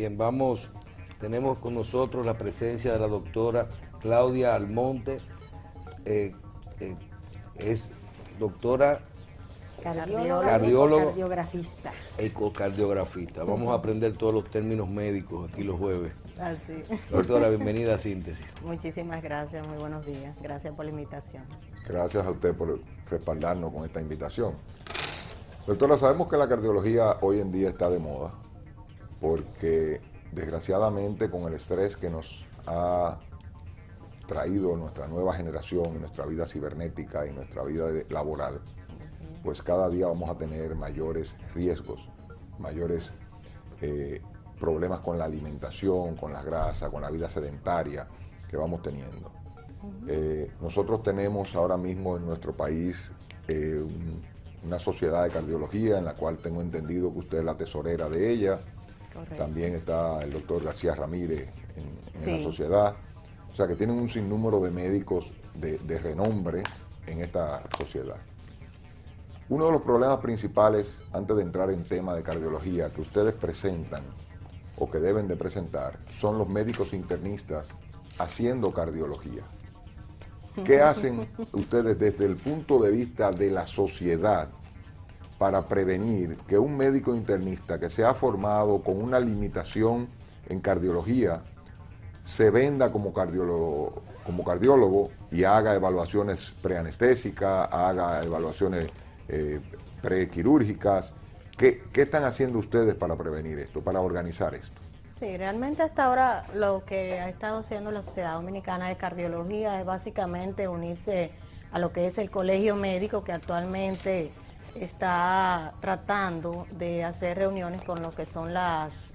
Bien, tenemos con nosotros la presencia de la doctora Claudia Almonte, es doctora cardióloga, cardiografista. Ecocardiografista. Vamos a aprender todos los términos médicos aquí los jueves. Así. Doctora, bienvenida a Síntesis. Muchísimas gracias, muy buenos días. Gracias por la invitación. Gracias a usted por respaldarnos con esta invitación. Doctora, sabemos que la cardiología hoy en día está de moda porque desgraciadamente con el estrés que nos ha traído nuestra nueva generación y nuestra vida cibernética y nuestra vida laboral, pues cada día vamos a tener mayores riesgos, mayores problemas con la alimentación, con la grasa, con la vida sedentaria que vamos teniendo. Nosotros tenemos ahora mismo en nuestro país una sociedad de cardiología en la cual tengo entendido que usted es la tesorera de ella. Correcto. También está el doctor García Ramírez Sí. en la sociedad. O sea que tienen un sinnúmero de médicos de renombre en esta sociedad. Uno de los problemas principales, antes de entrar en tema de cardiología, que ustedes presentan o que deben de presentar, son los médicos internistas haciendo cardiología. ¿Qué hacen ustedes desde el punto de vista de la sociedad para prevenir que un médico internista que se ha formado con una limitación en cardiología se venda como cardiólogo y haga evaluaciones preanestésicas, haga evaluaciones prequirúrgicas? ¿Qué están haciendo ustedes para prevenir esto, para organizar esto? Sí, realmente hasta ahora lo que ha estado haciendo la Sociedad Dominicana de Cardiología es básicamente unirse a lo que es el colegio médico, que actualmente está tratando de hacer reuniones con lo que son las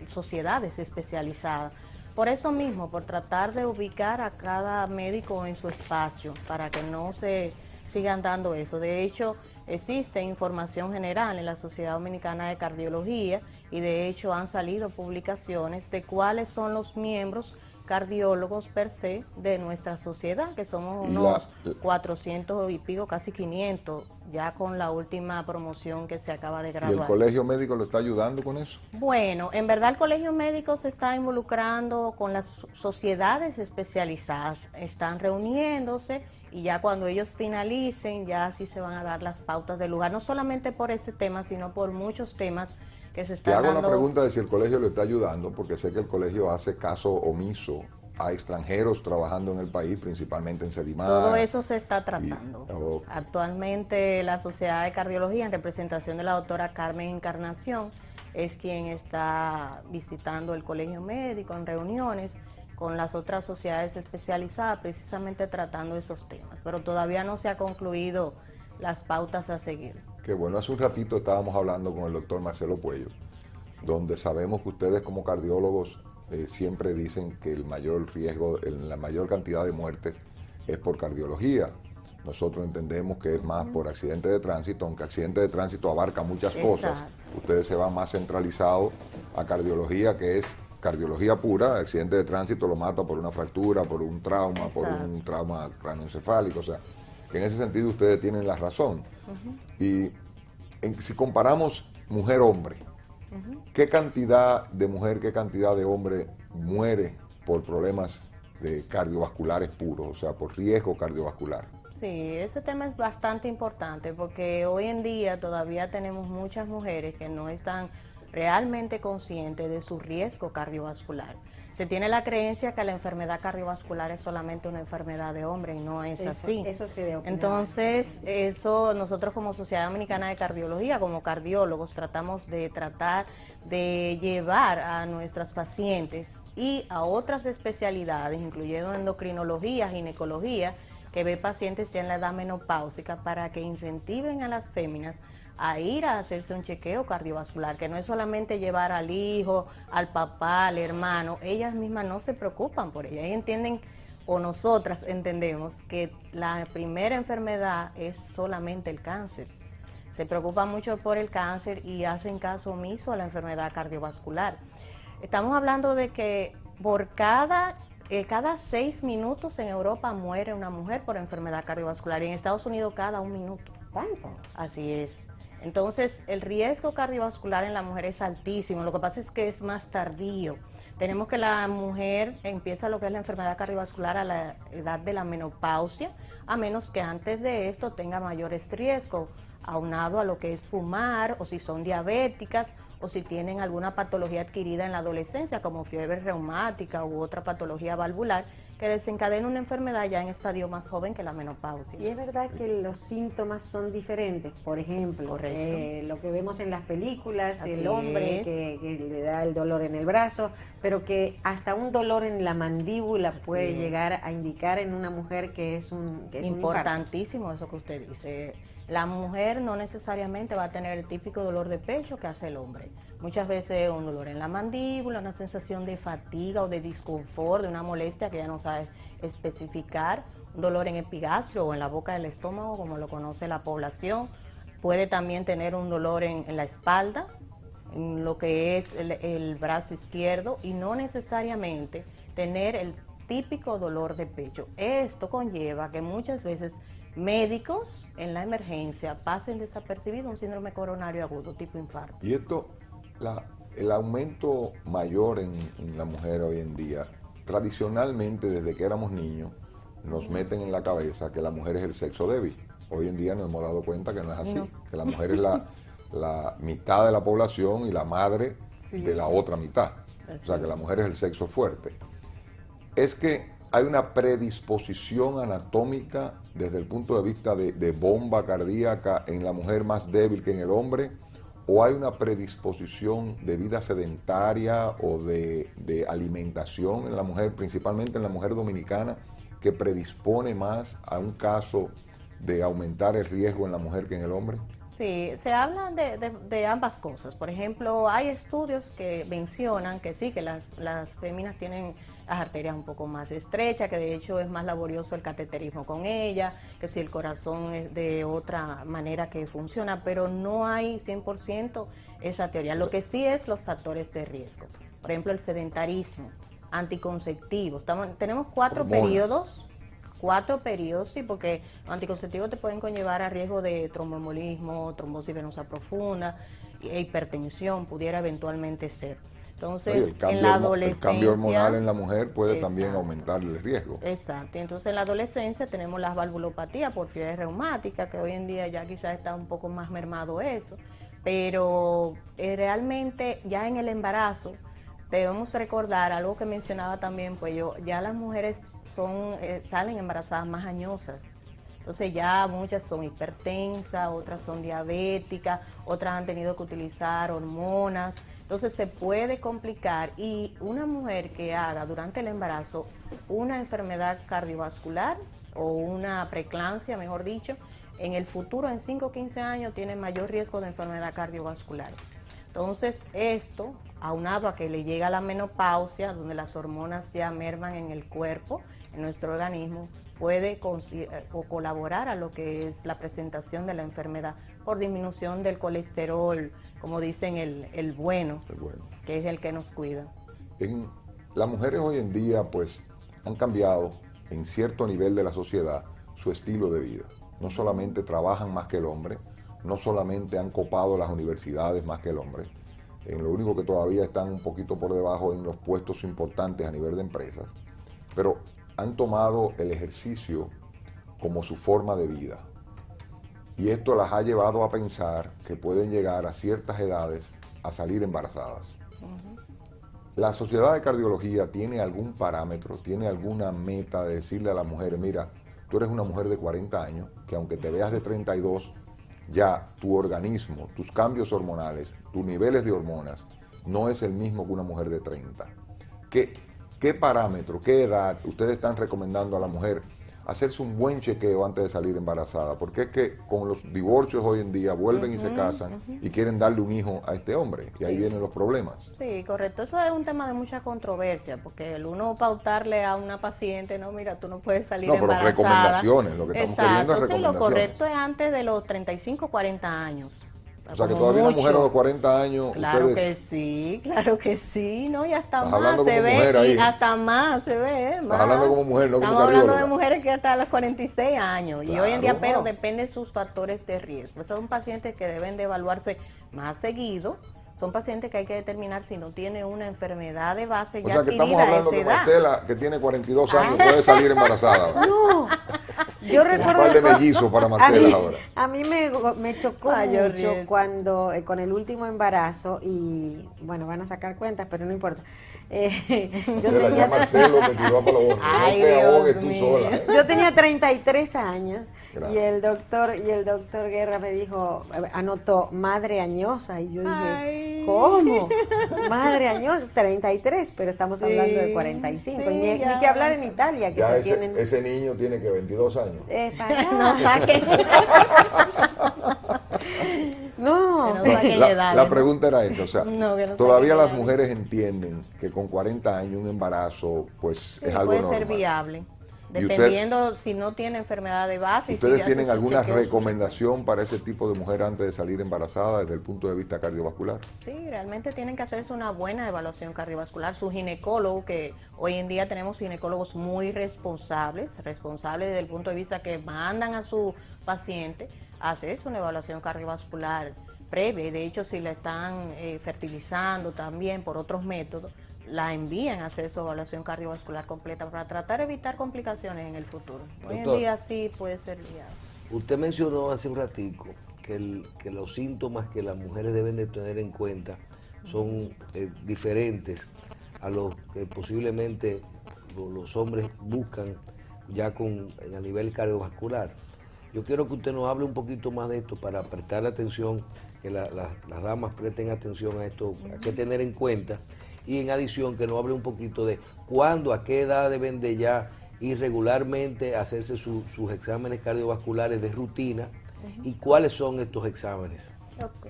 sociedades especializadas. Por eso mismo, por tratar de ubicar a cada médico en su espacio, para que no se sigan dando eso. De hecho, existe información general en la Sociedad Dominicana de Cardiología y de hecho han salido publicaciones de cuáles son los miembros cardiólogos per se de nuestra sociedad, que somos unos 400 y pico, casi 500, ya con la última promoción que se acaba de graduar. ¿Y el colegio médico lo está ayudando con eso? Bueno, en verdad el colegio médico se está involucrando con las sociedades especializadas, están reuniéndose y ya cuando ellos finalicen, ya sí se van a dar las pautas del lugar, no solamente por ese tema, sino por muchos temas que se están dando. Te hago dando. la pregunta de si el colegio le está ayudando, porque sé que el colegio hace caso omiso a extranjeros trabajando en el país, principalmente en Sedimar. Todo eso se está tratando. Actualmente la Sociedad de Cardiología, en representación de la doctora Carmen Encarnación, es quien está visitando el colegio médico en reuniones con las otras sociedades especializadas, precisamente tratando esos temas. Pero todavía no se ha concluido las pautas a seguir. Qué bueno, hace un ratito estábamos hablando con el doctor Marcelo Puello, sí, donde sabemos que ustedes como cardiólogos siempre dicen que el mayor riesgo, la mayor cantidad de muertes es por cardiología. Nosotros entendemos que es más por accidente de tránsito, aunque accidente de tránsito abarca muchas cosas. Ustedes se van más centralizados a cardiología, que es cardiología pura. Accidente de tránsito lo mata por una fractura, por un trauma, por un trauma craneoencefálico. O sea, que en ese sentido ustedes tienen la razón. Y si comparamos mujer-hombre, ¿qué cantidad de mujer, qué cantidad de hombre muere por problemas cardiovasculares puros, o sea, por riesgo cardiovascular? Sí, ese tema es bastante importante porque hoy en día todavía tenemos muchas mujeres que no están realmente conscientes de su riesgo cardiovascular. Se tiene la creencia que la enfermedad cardiovascular es solamente una enfermedad de hombre y no es así. Eso sí de opinión. Entonces, eso nosotros como Sociedad Dominicana de Cardiología, como cardiólogos, tratamos de llevar a nuestras pacientes y a otras especialidades, incluyendo endocrinología, ginecología, que ve pacientes ya en la edad menopáusica, para que incentiven a las féminas a ir a hacerse un chequeo cardiovascular, que no es solamente llevar al hijo, al papá, al hermano. Ellas mismas no se preocupan por ellas. Ellas entienden, o nosotras entendemos, que la primera enfermedad es solamente el cáncer. Se preocupan mucho por el cáncer y hacen caso omiso a la enfermedad cardiovascular. Estamos hablando de que por cada 6 minutos en Europa muere una mujer por enfermedad cardiovascular y en Estados Unidos cada 1 minuto. ¿Cuánto? Así es. Entonces, el riesgo cardiovascular en la mujer es altísimo. Lo que pasa es que es más tardío. Tenemos que la mujer empieza lo que es la enfermedad cardiovascular a la edad de la menopausia, a menos que antes de esto tenga mayores riesgos, aunado a lo que es fumar, o si son diabéticas, o si tienen alguna patología adquirida en la adolescencia, como fiebre reumática u otra patología valvular, que desencadena una enfermedad ya en estadio más joven que la menopausia. Y es verdad que los síntomas son diferentes. Por ejemplo, lo que vemos en las películas, Así el hombre es. que le da el dolor en el brazo, pero que hasta un dolor en la mandíbula Así puede es. llegar a indicar en una mujer que es un Importantísimo eso que usted dice. La mujer no necesariamente va a tener el típico dolor de pecho que hace el hombre. Muchas veces un dolor en la mandíbula, una sensación de fatiga o de disconfort, de una molestia que ya no sabe especificar, un dolor en epigastrio o en la boca del estómago, como lo conoce la población. Puede también tener un dolor en la espalda, en lo que es el brazo izquierdo, y no necesariamente tener el típico dolor de pecho. Esto conlleva que muchas veces médicos en la emergencia pasen desapercibido un síndrome coronario agudo tipo infarto. Y esto, el aumento mayor en la mujer hoy en día, tradicionalmente desde que éramos niños, nos meten en la cabeza que la mujer es el sexo débil. Hoy en día nos hemos dado cuenta que no es así, que la mujer es la mitad de la población y la madre de la otra mitad. O sea, que la mujer es el sexo fuerte. Es que hay una predisposición anatómica desde el punto de vista de bomba cardíaca en la mujer más débil que en el hombre, o hay una predisposición de vida sedentaria o de alimentación en la mujer, principalmente en la mujer dominicana, que predispone más a un caso de aumentar el riesgo en la mujer que en el hombre. Sí, se habla de ambas cosas. Por ejemplo, hay estudios que mencionan que sí, que las féminas tienen las arterias un poco más estrechas, que de hecho es más laborioso el cateterismo con ella, que si el corazón es de otra manera que funciona, pero no hay 100% esa teoría. Lo que sí es los factores de riesgo. Por ejemplo, el sedentarismo, anticonceptivos. Tenemos cuatro periodos, sí, porque los anticonceptivos te pueden conllevar a riesgo de tromboembolismo, trombosis venosa profunda, e hipertensión pudiera eventualmente ser. Entonces, en la adolescencia... El cambio hormonal en la mujer puede también aumentar el riesgo. Exacto. Entonces, en la adolescencia tenemos las valvulopatías por fiebre reumática, que hoy en día ya quizás está un poco más mermado eso, pero realmente ya en el embarazo debemos recordar algo que mencionaba también, pues ya las mujeres salen embarazadas más añosas. Entonces ya muchas son hipertensas, otras son diabéticas, otras han tenido que utilizar hormonas. Entonces se puede complicar, y una mujer que haga durante el embarazo una enfermedad cardiovascular o una preeclampsia, mejor dicho, en el futuro, en 5 o 15 años, tiene mayor riesgo de enfermedad cardiovascular. Entonces esto, aunado a que le llega la menopausia, donde las hormonas ya merman en el cuerpo, en nuestro organismo, puede colaborar a lo que es la presentación de la enfermedad por disminución del colesterol, como dicen el bueno, que es el que nos cuida. Las mujeres hoy en día pues han cambiado en cierto nivel de la sociedad su estilo de vida. No solamente trabajan más que el hombre, no solamente han copado las universidades más que el hombre, lo único que todavía están un poquito por debajo en los puestos importantes a nivel de empresas, pero han tomado el ejercicio como su forma de vida. Y esto las ha llevado a pensar que pueden llegar a ciertas edades a salir embarazadas. La Sociedad de Cardiología tiene algún parámetro, tiene alguna meta de decirle a la mujer, mira, tú eres una mujer de 40 años, que aunque te veas de 32, ya tu organismo, tus cambios hormonales, tus niveles de hormonas, no es el mismo que una mujer de 30. ¿Qué parámetro, qué edad ustedes están recomendando a la mujer hacerse un buen chequeo antes de salir embarazada? Porque es que con los divorcios hoy en día vuelven y se casan y quieren darle un hijo a este hombre, y ahí vienen los problemas. Sí, correcto. Eso es un tema de mucha controversia, porque el uno pautarle a una paciente, no, mira, tú no puedes salir embarazada. No, pero recomendaciones, lo que estamos queriendo es recomendaciones. Sí, lo correcto es antes de los 35, 40 años. O sea, que como todavía una mucho. mujer a los 40 años, Claro ustedes... claro que sí, ¿no? Y hasta Estás más hablando se como ve, mujer ahí. y hasta más se ve, Estás hablando como mujer, no como Estamos hablando de cardióloga. mujeres que hasta a los 46 años, y hoy en día, Claro. pero depende de sus factores de riesgo. Son pacientes que deben de evaluarse más seguido, son pacientes que hay que determinar si no tiene una enfermedad de base O ya sea, que estamos adquirida a hablando esa que edad. Marcela, que tiene 42 años, puede salir embarazada. ¿verdad? No, yo Un recuerdo par de que mellizos para Marcela ahora. a mí me chocó Mayor mucho riesgo. cuando con el último embarazo, y bueno, van a sacar cuentas, pero no importa. Yo Marcela, ya tenía, Marcelo te tiró a palomo. No Ay, te Dios ahogues tú mío. sola. ¿eh? yo tenía 33 años y Gracias. el doctor Guerra me dijo, anotó madre añosa, y yo dije, Ay. ¿cómo? Madre añosa, 33, pero estamos Sí, hablando de 45. sí, Ni ya que hablar en avanza. Italia, que Ya se ese, tienen... ese niño tiene que 22 años. para No nada. saquen, No. que no saquen edades, La ¿no? pregunta era esa, o sea, No, que no todavía saquen las edades. mujeres entienden que con 40 años un embarazo pues Sí, es algo puede normal. ser viable, ¿Y dependiendo si no tiene enfermedad de base. Y si ¿Ustedes ya tienen hace sus alguna chequeos, recomendación para ese tipo de mujer antes de salir embarazada desde el punto de vista cardiovascular? Sí, realmente tienen que hacerse una buena evaluación cardiovascular. Su ginecólogo, que hoy en día tenemos ginecólogos muy responsables desde el punto de vista que mandan a su paciente a hacerse una evaluación cardiovascular previa. Y de hecho, si la están fertilizando también por otros métodos, la envían a hacer su evaluación cardiovascular completa para tratar de evitar complicaciones en el futuro. Hoy en Doctor. día sí puede ser viable. Usted mencionó hace un ratico que los síntomas que las mujeres deben de tener en cuenta son diferentes a los que posiblemente los hombres buscan ya a nivel cardiovascular. Yo quiero que usted nos hable un poquito más de esto para prestar atención, que las damas presten atención a esto, a qué tener en cuenta, y en adición que nos hable un poquito de cuándo, a qué edad deben de ya ir regularmente a hacerse sus exámenes cardiovasculares de rutina y cuáles son estos exámenes. Ok.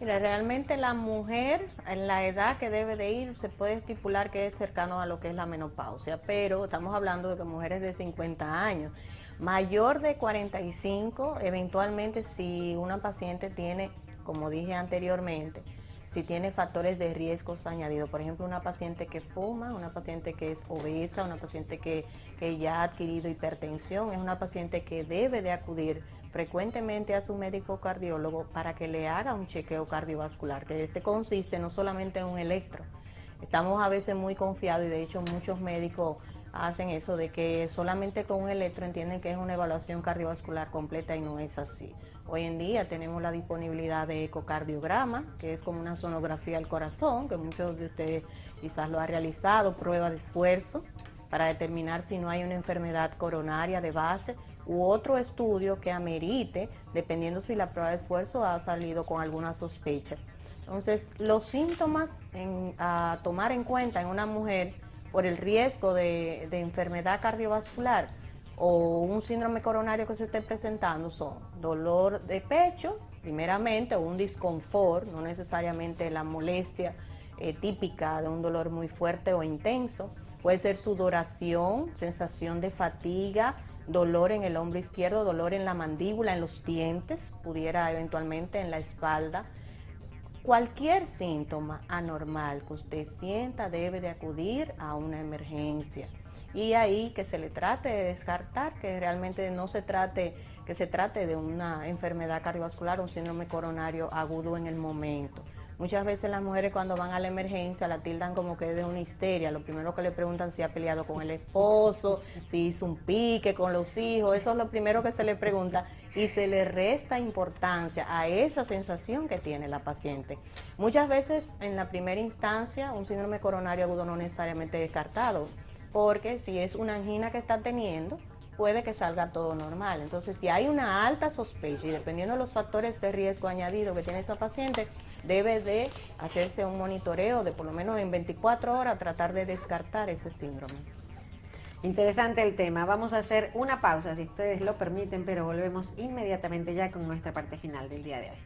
Mira, realmente la mujer en la edad que debe de ir se puede estipular que es cercano a lo que es la menopausia, pero estamos hablando de que mujeres de 50 años, mayor de 45, eventualmente si una paciente tiene, como dije anteriormente, si tiene factores de riesgos añadidos, por ejemplo, una paciente que fuma, una paciente que es obesa, una paciente que ya ha adquirido hipertensión, es una paciente que debe de acudir frecuentemente a su médico cardiólogo para que le haga un chequeo cardiovascular, que este consiste no solamente en un electro. Estamos a veces muy confiados y de hecho muchos médicos hacen eso de que solamente con un electro entienden que es una evaluación cardiovascular completa y no es así. Hoy en día tenemos la disponibilidad de ecocardiograma, que es como una sonografía al corazón, que muchos de ustedes quizás lo han realizado, prueba de esfuerzo para determinar si no hay una enfermedad coronaria de base u otro estudio que amerite, dependiendo si la prueba de esfuerzo ha salido con alguna sospecha. Entonces, los síntomas a tomar en cuenta en una mujer por el riesgo de enfermedad cardiovascular o un síndrome coronario que se esté presentando son dolor de pecho, primeramente, o un disconfort, no necesariamente la molestia típica de un dolor muy fuerte o intenso. Puede ser sudoración, sensación de fatiga, dolor en el hombro izquierdo, dolor en la mandíbula, en los dientes, pudiera eventualmente en la espalda. Cualquier síntoma anormal que usted sienta debe de acudir a una emergencia. Y ahí que se le trate de descartar que realmente no se trate, que se trate de una enfermedad cardiovascular o un síndrome coronario agudo en el momento. Muchas veces las mujeres cuando van a la emergencia la tildan como que es de una histeria. Lo primero que le preguntan si ha peleado con el esposo, si hizo un pique con los hijos, eso es lo primero que se le pregunta y se le resta importancia a esa sensación que tiene la paciente. Muchas veces en la primera instancia un síndrome coronario agudo no necesariamente descartado, porque si es una angina que está teniendo, puede que salga todo normal. Entonces, si hay una alta sospecha y dependiendo de los factores de riesgo añadido que tiene esa paciente, debe de hacerse un monitoreo de por lo menos en 24 horas, tratar de descartar ese síndrome. Interesante el tema. Vamos a hacer una pausa, si ustedes lo permiten, pero volvemos inmediatamente ya con nuestra parte final del día de hoy.